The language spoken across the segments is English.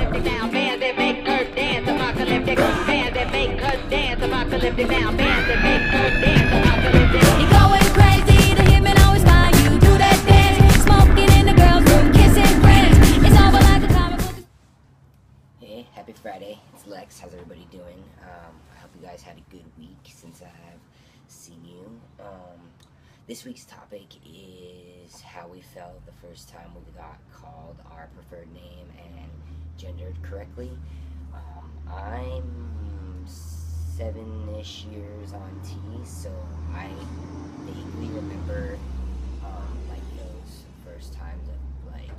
apocalyptic now. Bands that make her dance, apocalyptic. Bands that make her dance, apocalyptic now. Bands that make her dance, apocalyptic. You're going crazy, the hitman always find you. Do that dance, smoking in the girls' room, kissing friends. It's over like a comic book. Hey, happy Friday. It's Lex. How's everybody doing? I hope you guys had a good week since I've seen you. This week's topic is how we felt the first time we got called our preferred name and gendered correctly. I'm 7-ish years on T, so I vaguely remember like those first times of like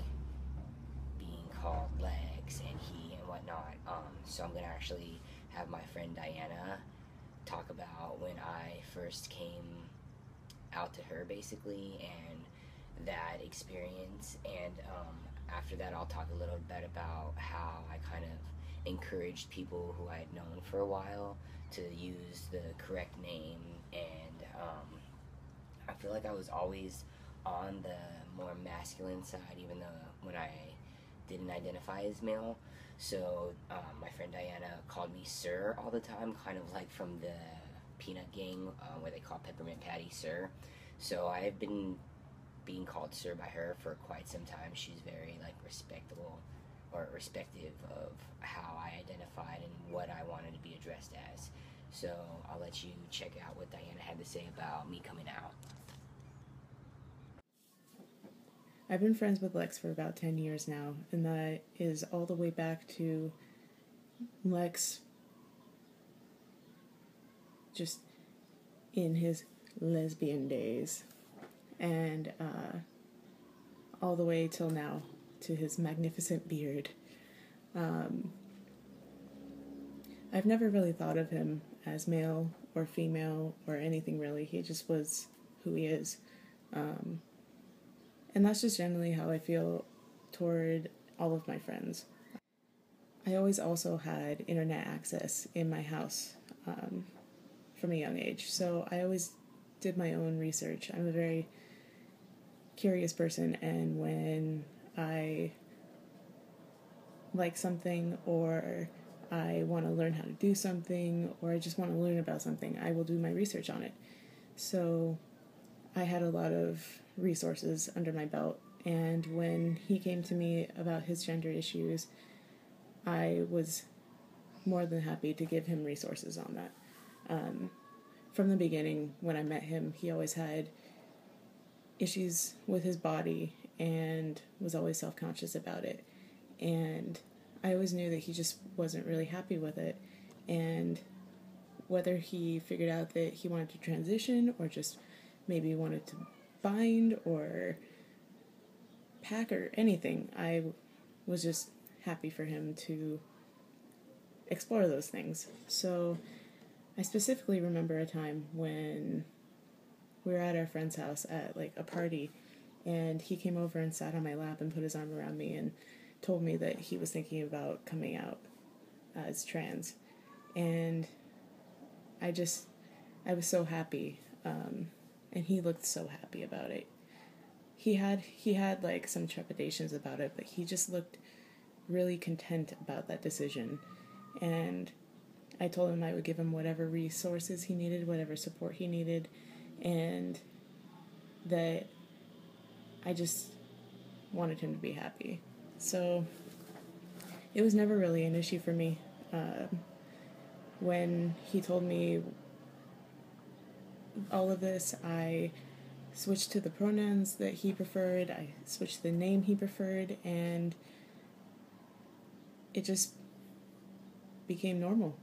being called Lex and he and whatnot. So I'm gonna actually have my friend Diana talk about when I first came out to her basically and that experience, and after that I'll talk a little bit about how I kind of encouraged people who I had known for a while to use the correct name, and I feel like I was always on the more masculine side even though when I didn't identify as male. So my friend Diana called me Sir all the time, kind of like from the Peanut Gang where they call Peppermint Patty Sir. So I've been being called Sir by her for quite some time. She's very like respectable or respective of how I identified and what I wanted to be addressed as. So I'll let you check out what Diana had to say about me coming out. I've been friends with Lex for about 10 years now, and that is all the way back to Lex just in his lesbian days, and all the way till now to his magnificent beard. I've never really thought of him as male or female or anything really. He just was who he is. And that's just generally how I feel toward all of my friends. I always also had internet access in my house from a young age, so I always did my own research. I'm a very curious person, and when I like something or I want to learn how to do something or I just want to learn about something, I will do my research on it. So I had a lot of resources under my belt, and when he came to me about his gender issues, I was more than happy to give him resources on that. From the beginning, when I met him, he always had issues with his body and was always self-conscious about it, and I always knew that he just wasn't really happy with it, and whether he figured out that he wanted to transition or just maybe wanted to bind or pack or anything, I was just happy for him to explore those things. So I specifically remember a time when we were at our friend's house at like a party, and he came over and sat on my lap and put his arm around me and told me that he was thinking about coming out as trans, and I was so happy, and he looked so happy about it. He had like some trepidations about it, but he just looked really content about that decision, and I told him I would give him whatever resources he needed, whatever support he needed, and that I just wanted him to be happy. So it was never really an issue for me. When he told me all of this, I switched to the pronouns that he preferred, I switched to the name he preferred, and it just became normal.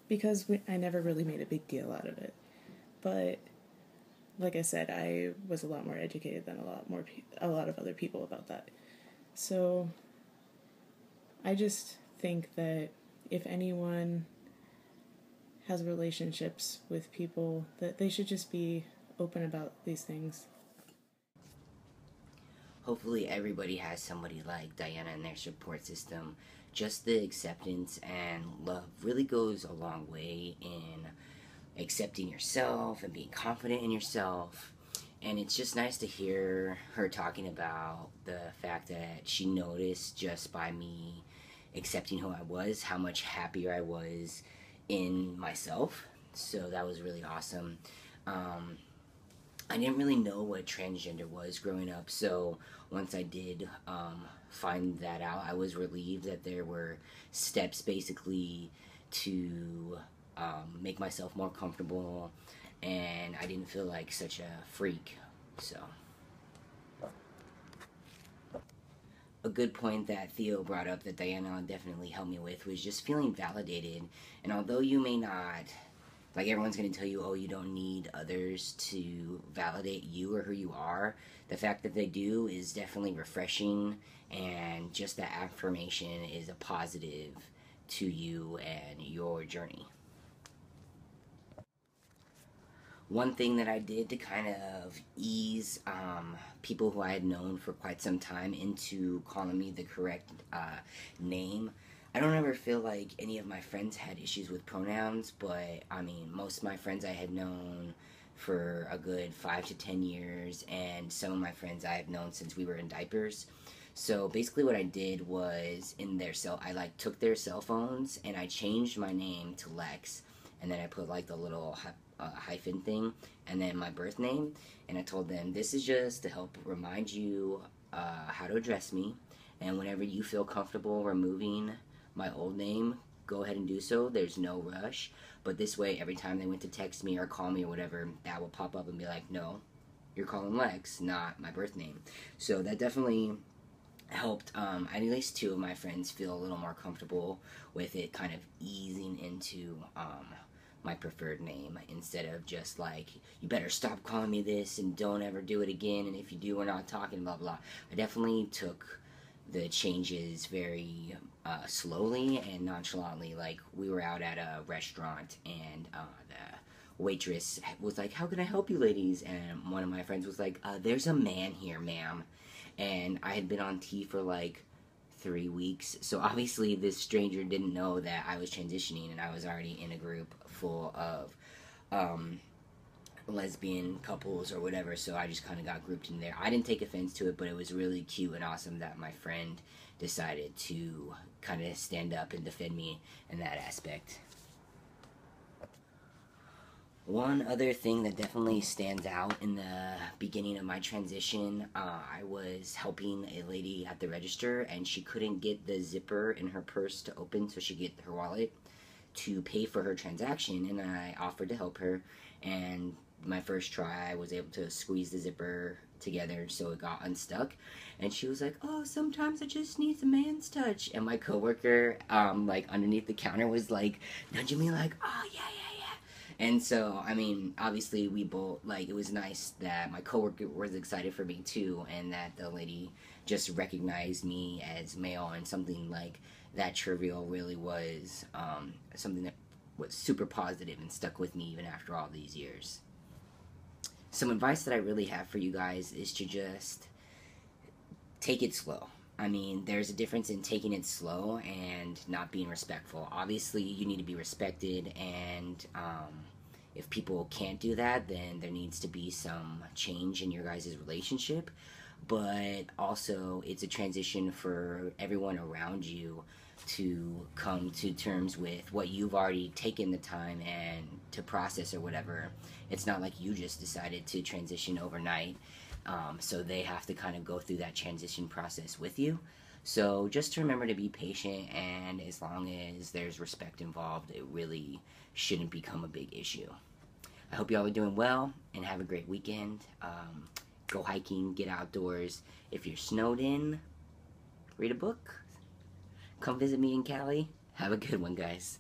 Because I never really made a big deal out of it. But like I said, I was a lot more educated than a lot of other people about that. So I just think that if anyone has relationships with people, that they should just be open about these things. Hopefully everybody has somebody like Diana in their support system. Just the acceptance and love really goes a long way in accepting yourself and being confident in yourself And it's just nice to hear her talking about the fact that she noticed just by me accepting who I was, how much happier I was in myself. So that was really awesome. I didn't really know what transgender was growing up, so once I did find that out, I was relieved that there were steps basically to make myself more comfortable, and I didn't feel like such a freak. So a good point that Theo brought up that Diana definitely helped me with was just feeling validated. And although you may not, like, everyone's going to tell you, oh, you don't need others to validate you or who you are, the fact that they do is definitely refreshing, and just that affirmation is a positive to you and your journey. One thing that I did to kind of ease people who I had known for quite some time into calling me the correct name, I don't ever feel like any of my friends had issues with pronouns, but I mean, most of my friends I had known for a good 5 to 10 years, and some of my friends I have known since we were in diapers. So basically what I did was, I took their cell phones and I changed my name to Lex, and then I put like the little hyphen thing, and then my birth name, and I told them, this is just to help remind you how to address me, and whenever you feel comfortable removing my old name, go ahead and do so. There's no rush, but this way every time they went to text me or call me or whatever, that will pop up and be like, no, you're calling Lex, not my birth name. So that definitely helped at least 2 of my friends feel a little more comfortable with it kind of easing into my preferred name, instead of just like, you better stop calling me this and don't ever do it again, and if you do, we're not talking, blah blah. I definitely took the changes very slowly and nonchalantly. Like, we were out at a restaurant, and the waitress was like, how can I help you ladies? And one of my friends was like, there's a man here, ma'am. And I had been on T for like 3 weeks, so obviously this stranger didn't know that I was transitioning, and I was already in a group full of lesbian couples or whatever, so I just kind of got grouped in there. I didn't take offense to it, but it was really cute and awesome that my friend decided to kind of stand up and defend me in that aspect. One other thing that definitely stands out in the beginning of my transition, I was helping a lady at the register, and she couldn't get the zipper in her purse to open so she could get her wallet to pay for her transaction, and I offered to help her, and my first try I was able to squeeze the zipper together so it got unstuck, and she was like, oh, sometimes it just needs a man's touch. And my coworker like underneath the counter was like nudging me like, oh yeah. And so, I mean, obviously we both, like, it was nice that my coworker was excited for me too, and that the lady just recognized me as male, and something like that trivial really was something that was super positive and stuck with me even after all these years. Some advice that I really have for you guys is to just take it slow. I mean, there's a difference in taking it slow and not being respectful. Obviously, you need to be respected, and if people can't do that, then there needs to be some change in your guys' relationship. But also, it's a transition for everyone around you to come to terms with what you've already taken the time and to process or whatever. It's not like you just decided to transition overnight. So they have to kind of go through that transition process with you. So just to remember to be patient, and as long as there's respect involved, it really shouldn't become a big issue. I hope y'all are doing well, and have a great weekend. Go hiking, get outdoors. If you're snowed in, read a book. Come visit me in Cali. Have a good one, guys.